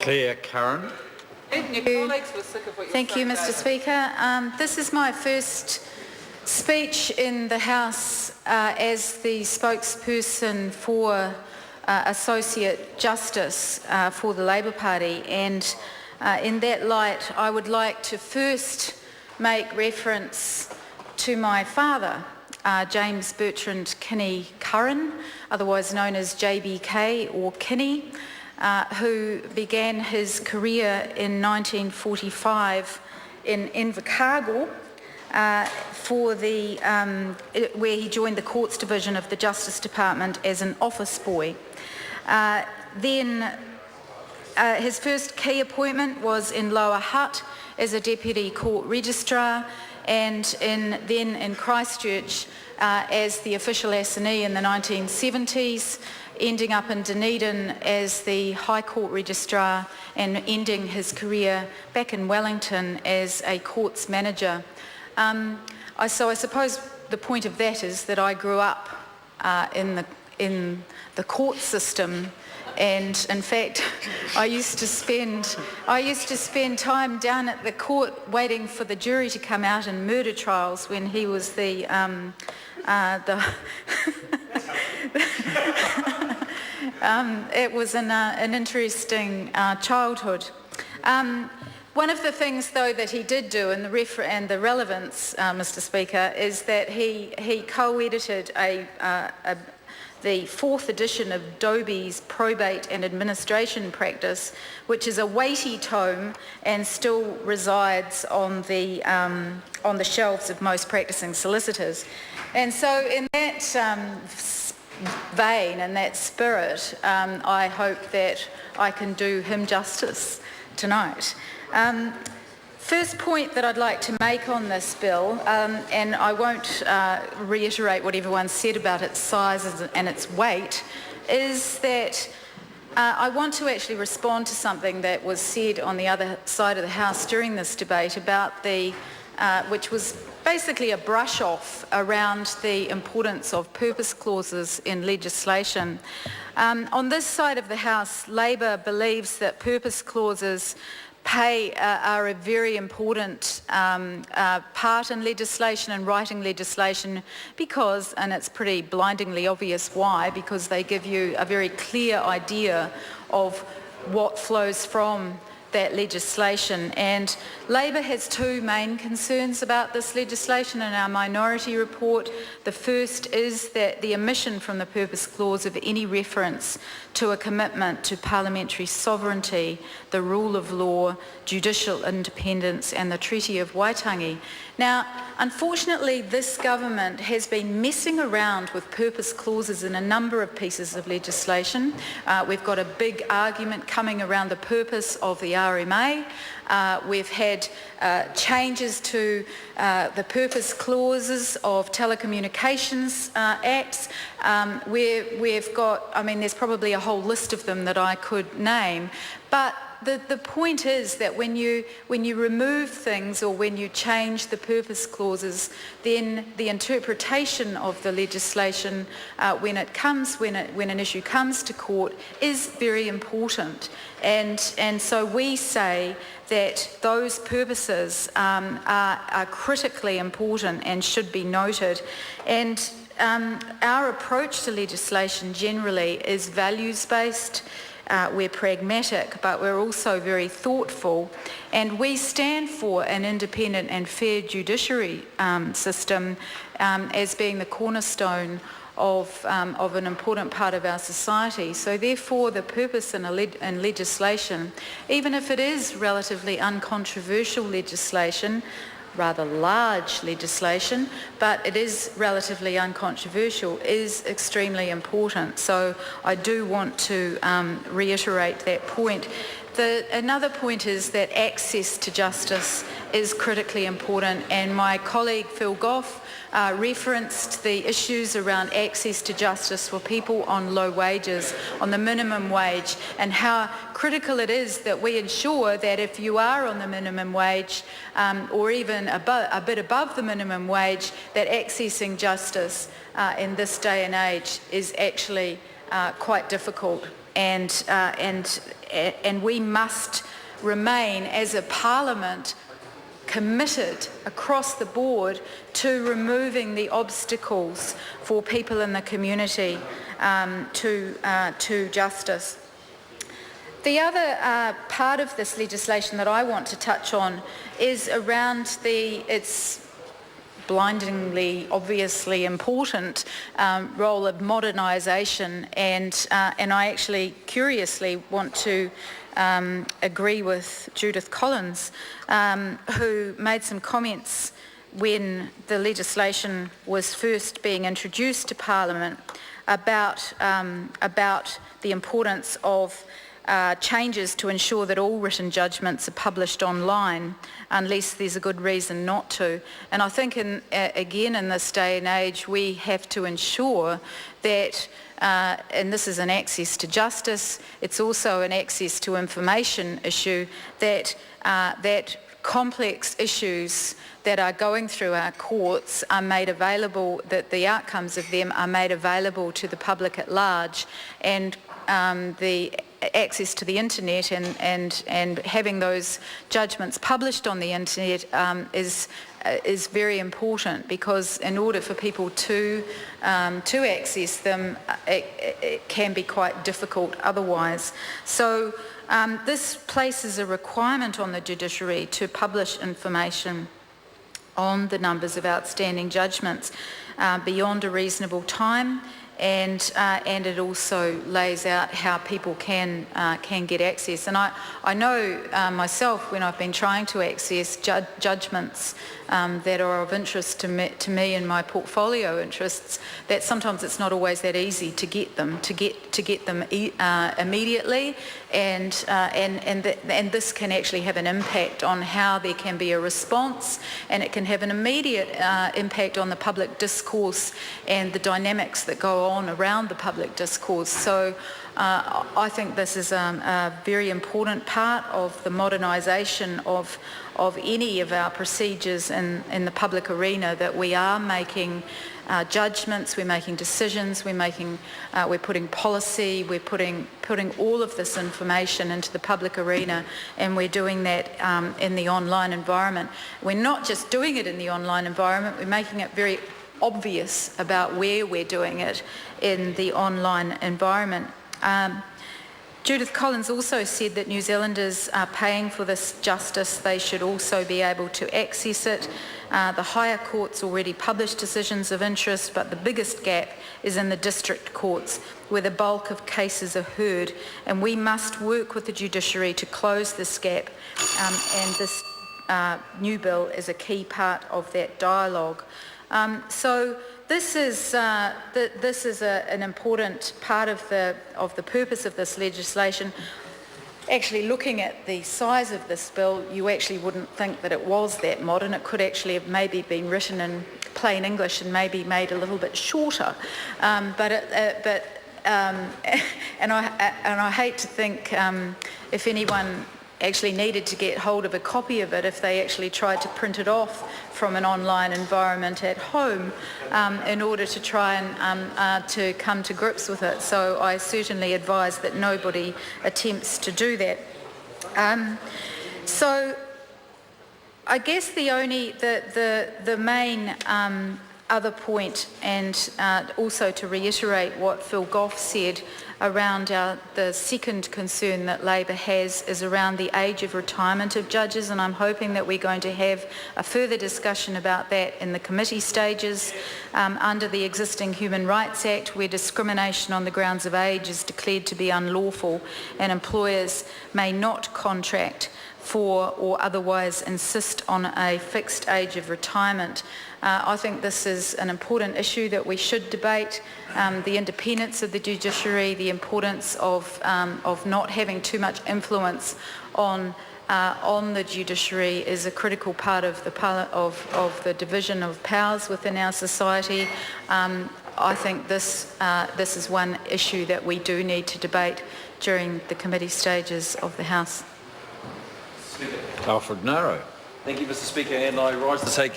Claire Curran. Thank you, Mr. Speaker. This is my first speech in the House as the spokesperson for Associate Justice for the Labour Party, and in that light I would like to first make reference to my father, James Bertrand Kinney Curran, otherwise known as JBK or Kinney, who began his career in 1945 in Invercargill where he joined the Courts Division of the Justice Department as an office boy. Then his first key appointment was in Lower Hutt as a Deputy Court Registrar, and then in Christchurch as the official assignee in the 1970s, ending up in Dunedin as the High Court Registrar and ending his career back in Wellington as a courts manager. So I suppose the point of that is that I grew up in the court system, and in fact I used to spend time down at the court waiting for the jury to come out in murder trials when he was the it was an interesting childhood. One of the things, though, that he did do, and the relevance, Mr. Speaker, is that he co-edited the fourth edition of Dobie's Probate and Administration Practice, which is a weighty tome and still resides on the shelves of most practising solicitors. And so, in that vein and that spirit, I hope that I can do him justice tonight. First point that I'd like to make on this bill, and I won't reiterate what everyone said about its size and its weight, is that I want to actually respond to something that was said on the other side of the House during this debate about which was basically a brush off around the importance of purpose clauses in legislation. On this side of the House, Labor believes that purpose clauses are a very important part in legislation and writing legislation because, and it's pretty blindingly obvious why, because they give you a very clear idea of what flows from that legislation. And Labor has two main concerns about this legislation in our minority report. The first is that the omission from the purpose clause of any reference to a commitment to parliamentary sovereignty, the rule of law, judicial independence and the Treaty of Waitangi. Now, unfortunately, this government has been messing around with purpose clauses in a number of pieces of legislation. We've got a big argument coming around the purpose of the RMA. We've had changes to the purpose clauses of telecommunications acts. We've got, there's probably a whole list of them that I could name, but the point is that when you remove things or when you change the purpose clauses, then the interpretation of the legislation when an issue comes to court is very important. And so we say that those purposes are critically important and should be noted. And our approach to legislation generally is values-based. We're pragmatic, but we're also very thoughtful, and we stand for an independent and fair judiciary system as being the cornerstone of an important part of our society. So therefore the purpose in legislation, even if it is relatively uncontroversial legislation, rather large legislation, but it is relatively uncontroversial, is extremely important. So I do want to reiterate that point. Another point is that access to justice is critically important, and my colleague Phil Goff referenced the issues around access to justice for people on low wages, on the minimum wage, and how critical it is that we ensure that if you are on the minimum wage or even a bit above the minimum wage, that accessing justice in this day and age is actually quite difficult. we must remain as a parliament committed across the board to removing the obstacles for people in the community to justice. The other part of this legislation that I want to touch on is around its blindingly, obviously important role of modernisation, and I actually curiously want to agree with Judith Collins, who made some comments when the legislation was first being introduced to Parliament about the importance of changes to ensure that all written judgments are published online unless there's a good reason not to. And I think again in this day and age we have to ensure that, and this is an access to justice, it's also an access to information issue, that complex issues that are going through our courts are made available, that the outcomes of them are made available to the public at large, and the access to the internet and having those judgments published on the internet is very important, because in order for people to access them, it can be quite difficult otherwise. So this places a requirement on the judiciary to publish information on the numbers of outstanding judgments beyond a reasonable time, and it also lays out how people can get access. And I know myself, when I've been trying to access judgments that are of interest to me and my portfolio interests, that sometimes it's not always that easy to get them immediately, and this can actually have an impact on how there can be a response, and it can have an immediate impact on the public discourse and the dynamics that go on around the public discourse. So I think this is a very important part of the modernisation of any of our procedures in the public arena, that we are making judgments, we're making decisions, we're putting policy, we're putting all of this information into the public arena, and we're doing that in the online environment. We're not just doing it in the online environment, we're making it very obvious about where we're doing it in the online environment. Judith Collins also said that New Zealanders are paying for this justice. They should also be able to access it. The higher courts already publish decisions of interest, but the biggest gap is in the district courts, where the bulk of cases are heard, and we must work with the judiciary to close this gap, and this new bill is a key part of that dialogue. So this is an important part of the purpose of this legislation. Actually, looking at the size of this bill, you actually wouldn't think that it was that modern. It could actually have maybe been written in plain English and maybe made a little bit shorter. And I hate to think if anyone actually needed to get hold of a copy of it, if they actually tried to print it off from an online environment at home in order to try and to come to grips with it. So I certainly advise that nobody attempts to do that. So I guess the main other point, and also to reiterate what Phil Goff said around the second concern that Labor has, is around the age of retirement of judges, and I'm hoping that we're going to have a further discussion about that in the committee stages. Under the existing Human Rights Act, where discrimination on the grounds of age is declared to be unlawful, and employers may not contract for or otherwise insist on a fixed age of retirement. I think this is an important issue that we should debate. The independence of the judiciary, the importance of not having too much influence on the judiciary is a critical part of the division of powers within our society. I think this is one issue that we do need to debate during the committee stages of the House. Alfred Narrow. Thank you, Mr. Speaker, and I rise to take